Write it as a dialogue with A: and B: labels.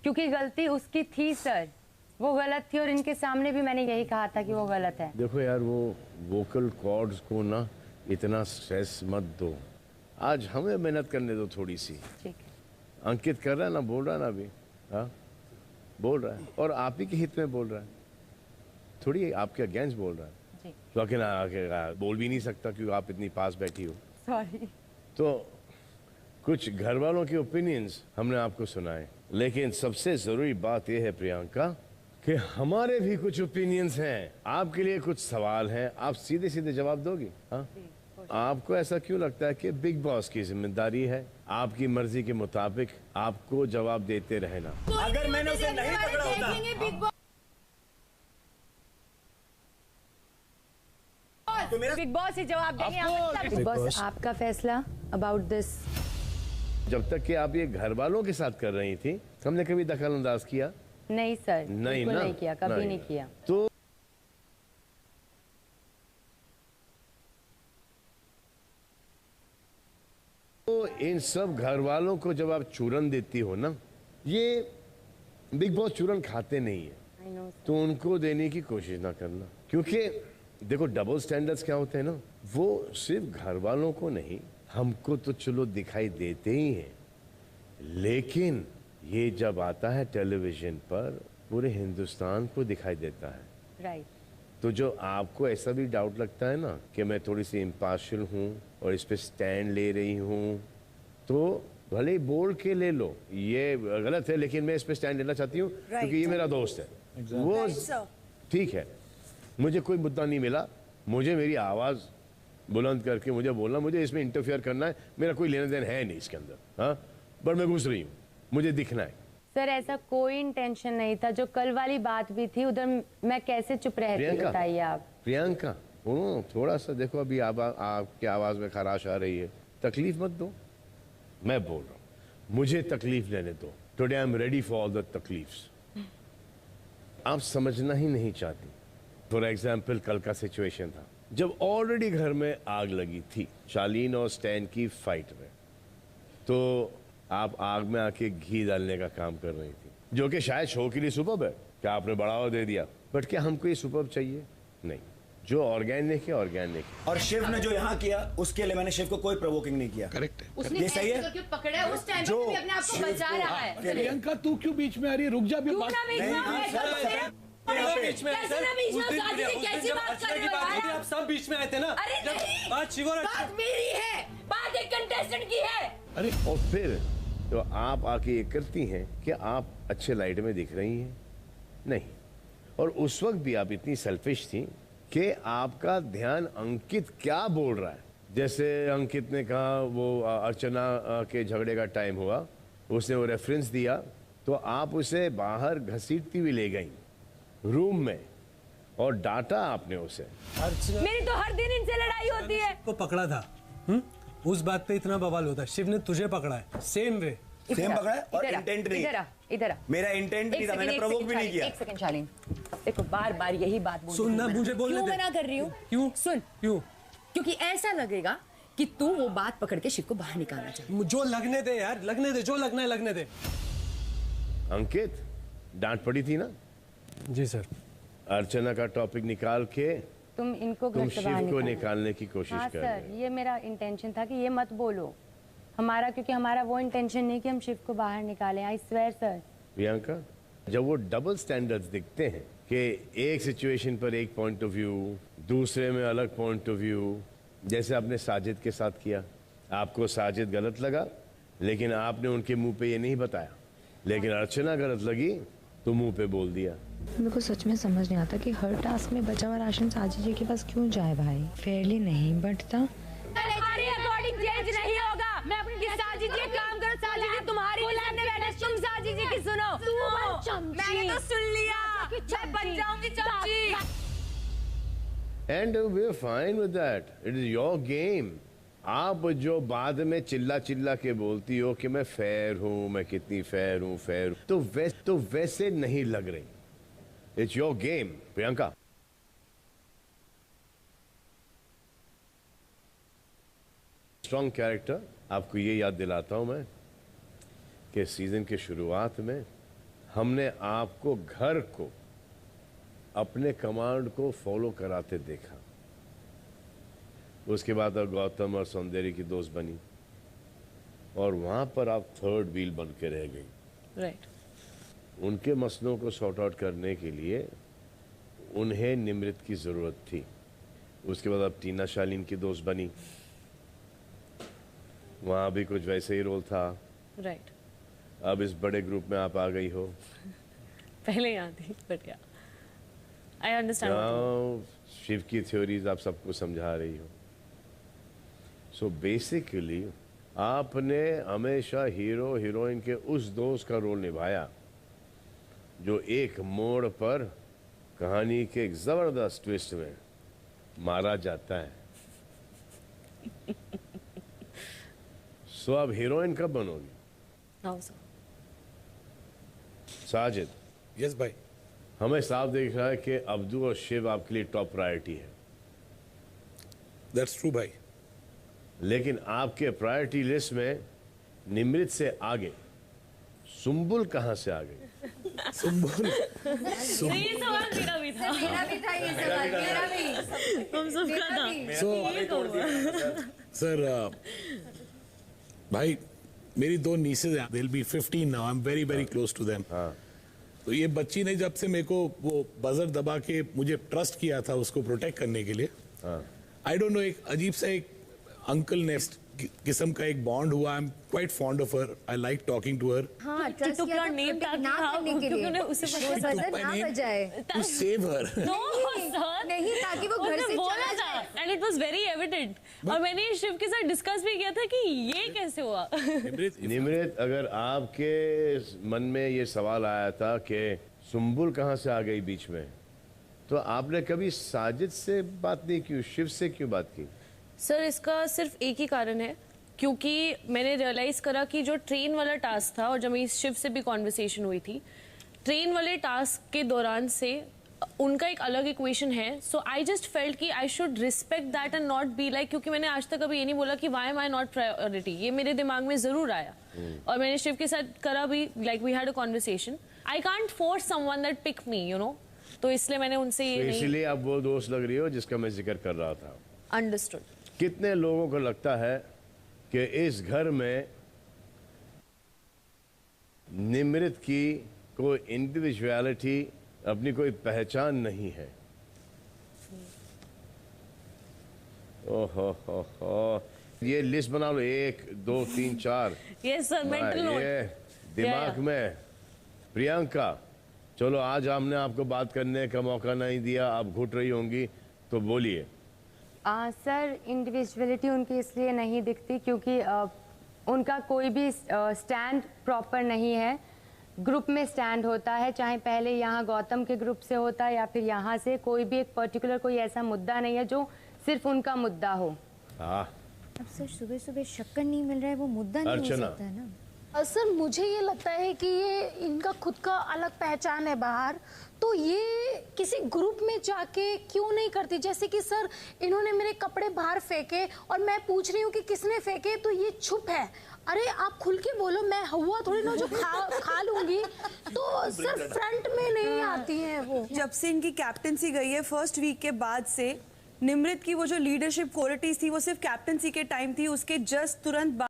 A: क्योंकि गलती उसकी थी सर, वो गलत थी और इनके सामने भी मैंने यही कहा था कि वो गलत है।
B: देखो यार, वो वोकल कॉर्ड्स को ना इतना स्ट्रेस मत दो, आज हमें मेहनत करने दो थोड़ी सी।
A: ठीक है।
B: अंकित कर रहा है ना, बोल रहा है ना अभी, हाँ बोल रहा है और आप ही के हित में बोल रहा है, थोड़ी आपके अगेंस्ट बोल रहा है।
A: जी
B: तो आके बोल भी नहीं सकता क्योंकि आप इतनी पास बैठी हो।
A: सॉरी।
B: तो कुछ घर वालों के ओपिनियंस हमने आपको सुनाए, लेकिन सबसे जरूरी बात यह है प्रियंका कि हमारे भी कुछ ओपिनियंस हैं। आपके लिए कुछ सवाल हैं, आप सीधे सीधे जवाब दोगी? हाँ, आपको ऐसा क्यों लगता है कि बिग बॉस की जिम्मेदारी है आपकी मर्जी के मुताबिक आपको जवाब देते रहना?
C: अगर मैंने उसे नहीं पकड़ा होता
A: तो मेरा बिग बॉस ही जवाब देंगे। बिग बॉस आपका फैसला अबाउट दिस।
B: जब तक कि आप ये घर वालों के साथ कर रही थी, हमने कभी दखल अंदाज किया?
A: नहीं सर,
B: नहीं ना,
A: नहीं किया, कभी नहीं किया।
B: तो इन सब घर वालों को जब आप चूरन देती हो ना, ये बिग बॉस चूरन खाते नहीं है, तो उनको देने की कोशिश ना करना। क्योंकि देखो, डबल स्टैंडर्ड्स क्या होते हैं ना, वो सिर्फ घर वालों को नहीं, हमको तो चलो दिखाई देते ही हैं, लेकिन ये जब आता है टेलीविजन पर पूरे हिंदुस्तान को दिखाई देता है।
A: राइट।
B: तो जो आपको ऐसा भी डाउट लगता है ना कि मैं थोड़ी सी इम्पार्शियल हूँ और इस पे स्टैंड ले रही हूँ, तो भले ही बोल के ले लो, ये गलत है लेकिन मैं इस पे स्टैंड लेना चाहती हूँ क्योंकि ये मेरा दोस्त है। वो ठीक है, मुझे कोई मुद्दा नहीं मिला, मुझे मेरी आवाज़ बुलंद करके मुझे बोलना, मुझे इसमें इंटरफियर करना है, मेरा कोई लेना देना है नहीं इसके अंदर। हाँ, पर मैं घुस रही हूँ, मुझे दिखना है।
A: सर ऐसा कोई इंटेंशन नहीं था, जो कल वाली बात भी थी उधर मैं कैसे चुप रहती, बताइए आप।
B: प्रियंका थोड़ा सा देखो, अभी आपकी आवाज़ में खराश आ रही है, तकलीफ मत दो। मैं बोल रहा हूँ, मुझे तकलीफ लेने दो। Today I am ready for all the तकलीफ्स। आप समझना ही नहीं चाहती। फॉर एग्जाम्पल, कल का सिचुएशन था जब ऑलरेडी घर में आग लगी थी शालीन और स्टैन की फाइट में, तो आप आग में आके घी डालने का काम कर रही थी, जो कि शायद शो के लिए सुपर्ब है, क्या आपने बढ़ावा दे दिया, बट क्या हमको ये सुपर्ब चाहिए? नहीं, जो ऑर्गेनिक है ऑर्गेनिक है।
C: और शिव ने जो यहाँ किया उसके लिए मैंने शिव को कोई प्रोवोकिंग नहीं किया।
D: करेक्ट है,
A: उसने
C: ये सही है।
A: क्यों पकड़ा है उस टाइम पे, अपने आप को बचा रहा है।
D: प्रियंका तू क्यों बीच में आ रही है? रुक जा भी बात।
E: बीच में कैसी बात कर रहे हो? आप सब बीच में आए थे ना।
F: अरे नहीं,
E: बात शिवर,
F: बात मेरी है, बात एक कंटेस्टेंट की है।
B: अरे और फिर तो आप आके ये करती हैं कि आप अच्छे लाइट में दिख रही हैं नहीं, और उस वक्त भी आप इतनी सेल्फिश थी कि आपका ध्यान अंकित क्या बोल रहा है। जैसे अंकित ने कहा वो अर्चना के झगड़े का टाइम हुआ, उसने वो रेफरेंस दिया, तो आप उसे बाहर घसीटती हुई ले गई रूम में और डांटा आपने उसे।
F: मेरी तो हर दिन इनसे लड़ाई होती है।
E: को पकड़ा था, उस बात पे इतना बवाल होता है। शिव ने तुझे पकड़ा है, सेम वे,
C: सेम पकड़ा है और इंटेंट नहीं।
A: इधर
C: मेरा इंटेंट नहीं था, मैंने प्रोवोक भी नहीं किया।
A: एक सेकंड शालीन, देखो बार बार यही बात बोल,
E: सुनना मुझे बोलने दे।
F: क्यों मना कर रही हूँ?
E: क्यों?
F: सुन,
E: क्यों?
F: क्योंकि ऐसा लगेगा कि तू वो बात पकड़ के शिव को बाहर निकालना चाहती।
E: जो लगने दे यार, लगने दे, जो लगना है लगने दे।
B: अंकित, डांट पड़ी थी ना?
E: जी सर।
B: अर्चना का टॉपिक निकाल के
A: तुम इनको
B: तुम शिव को निकालने की कोशिश
A: हाँ
B: कर
A: सर,
B: रहे हो।
A: ये मेरा इंटेंशन था कि ये मत बोलो हमारा, क्योंकि हमारा वो इंटेंशन नहीं कि हम शिव को बाहर निकालें। I swear sir.
B: प्रियंका, जब वो डबल स्टैंडर्ड्स दिखते हैं कि एक सिचुएशन पर एक पॉइंट ऑफ व्यू, दूसरे में अलग पॉइंट ऑफ व्यू, जैसे आपने साजिद के साथ किया, आपको साजिद गलत लगा लेकिन आपने उनके मुंह पे ये नहीं बताया, लेकिन अर्चना गलत लगी तो मुंह पे बोल दिया।
G: मेरे को सच में समझ नहीं आता कि हर टास्क में बचा हुआ राशन साजिद जी के पास क्यों जाए भाई। फेयरली नहीं बंटता।
F: तुम्हारे अकॉर्डिंग चेंज नहीं होगा। मैं अपनी साजिद जी काम करो, साजिद जी तुम्हारी सामने बैठे, तुम साजिद जी की सुनो। मैंने तो सुन लिया, मैं बन जाऊंगी चमची।
B: And we are fine with that, it is your game. आप जो बाद में चिल्ला चिल्ला के बोलती हो कि मैं फेयर हूं, मैं कितनी फेयर हूं, फेयर हूं, तो वैसे नहीं लग रही। It's your game Priyanka. Strong character. आपको ये याद दिलाता हूं मैं कि सीजन के शुरुआत में हमने आपको घर को अपने कमांड को फॉलो कराते देखा। उसके बाद अब गौतम और सौंदर्य की दोस्त बनी और वहां पर आप थर्ड व्हील बन के रह गई।
F: राइट।
B: उनके मसलों को सॉर्ट आउट करने के लिए उन्हें निमृत की ज़रूरत थी। उसके बाद अब टीना शालीन की दोस्त बनी, वहाँ भी कुछ वैसे ही रोल था।
F: राइट।
B: अब इस बड़े ग्रुप में आप आ गई हो।
F: पहले यहाँ थी, बट या आई अंडरस्टैंड।
B: शिव की थ्योरीज आप सबको समझा रही हो। सो बेसिकली आपने हमेशा हीरो हीरोइन के उस दोस्त का रोल निभाया जो एक मोड़ पर कहानी के एक जबरदस्त ट्विस्ट में मारा जाता है। सो अब हीरोइन कब बनोगी?
F: हाँ सर।
B: साजिद,
D: यस भाई।
B: हमें साफ दिख रहा है कि अब्दू और शिव आपके लिए टॉप प्रायोरिटी है,
D: दैट्स ट्रू भाई।
B: लेकिन आपके प्रायोरिटी लिस्ट में निमृत से आगे सुंबुल कहां से आ गई?
D: सुंबुल
F: ये सवाल मेरा भी था। हम सबका था।
D: सर भाई मेरी दो नीसेज हैं, they'll be 15 now, I'm very very close to them। तो ये बच्ची ने जब से मेरे को वो बजर दबा के मुझे ट्रस्ट किया था उसको प्रोटेक्ट करने के लिए, आई डोंट नो, एक अजीब सा एक अंकल नेस्ट किस्म का एक बॉन्ड हुआ। I am quite fond of her, I like talking to her.
H: हाँ, ट्रस्ट किया था
F: नेम
H: protect ना करने के लिए,
F: क्योंकि उसे पता
H: वो बजर ना बजाए,
D: टू सेव हर।
H: नहीं ताकि वो घर से
F: बोला
H: चला
F: था
H: जाए।
F: And it was very evident. और मैंने शिव के साथ डिस्कस भी किया था कि ये कैसे हुआ।
B: निमृत, अगर आपके मन में ये सवाल आया था कि सुंबुल कहां से आ गई बीच में, तो आपने कभी साजिद से बात नहीं की, शिव से क्यों बात की?
F: सर इसका सिर्फ एक ही कारण है, क्योंकि मैंने रियलाइज करा कि जो ट्रेन वाला टास्क था, और जब मेरी शिव से भी कॉन्वर्सेशन हुई थी, ट्रेन वाले टास्क के दौरान से उनका एक अलग इक्वेशन है। सो आई जस्ट फेल्ट कि I should respect that and not be like, क्योंकि मैंने आज तक कभी ये नहीं बोला कि why am I not priority, ये मेरे दिमाग में जरूर आया। और मैंने शिव के साथ करा भी, like we had a conversation. I can't force someone that pick me, you know, तो इसलिए मैंने उनसे ये नहीं।
B: इसलिए आप वो दोस्त लग रही हो जिसका मैं जिक्र कर रहा था।
F: अंडरस्टूड।
B: कितने लोगों को लगता है कि इस घर में निमृत की कोई इंडिविजुअलिटी, अपनी कोई पहचान नहीं है? ओहो हो, ये लिस्ट बना लो, 1 2 3 4।
F: Yes sir, mental note.
B: ये दिमाग में। प्रियंका, चलो आज हमने आपको बात करने का मौका नहीं दिया, आप घुट रही होंगी, तो बोलिए।
A: सर, इंडिविजुअलिटी उनकी इसलिए नहीं दिखती क्योंकि उनका कोई भी स्टैंड प्रॉपर नहीं है। ग्रुप में स्टैंड होता है, चाहे पहले यहाँ गौतम के ग्रुप से होता है या फिर यहाँ से, कोई भी एक पर्टिकुलर कोई ऐसा मुद्दा नहीं है जो सिर्फ उनका मुद्दा हो।
H: अब सर सुबह सुबह शक्कर नहीं मिल रहा है, वो मुद्दा नहीं हो सकता है ना।
I: सर मुझे ये लगता है कि ये इनका खुद का अलग पहचान है बाहर, तो ये किसी ग्रुप में जाके क्यों नहीं करती। जैसे कि सर इन्होंने मेरे कपड़े बाहर फेंके और मैं पूछ रही हूँ कि किसने फेंके, तो ये चुप है। अरे आप खुल के बोलो, मैं हुआ थोड़ी ना जो खा लूंगी। तो सर फ्रंट में नहीं आती है वो।
J: जब से इनकी कैप्टनसी गई है फर्स्ट वीक के बाद से, निमृत की वो जो लीडरशिप क्वालिटीज थी वो सिर्फ कैप्टनसी के टाइम थी, उसके जस्ट तुरंत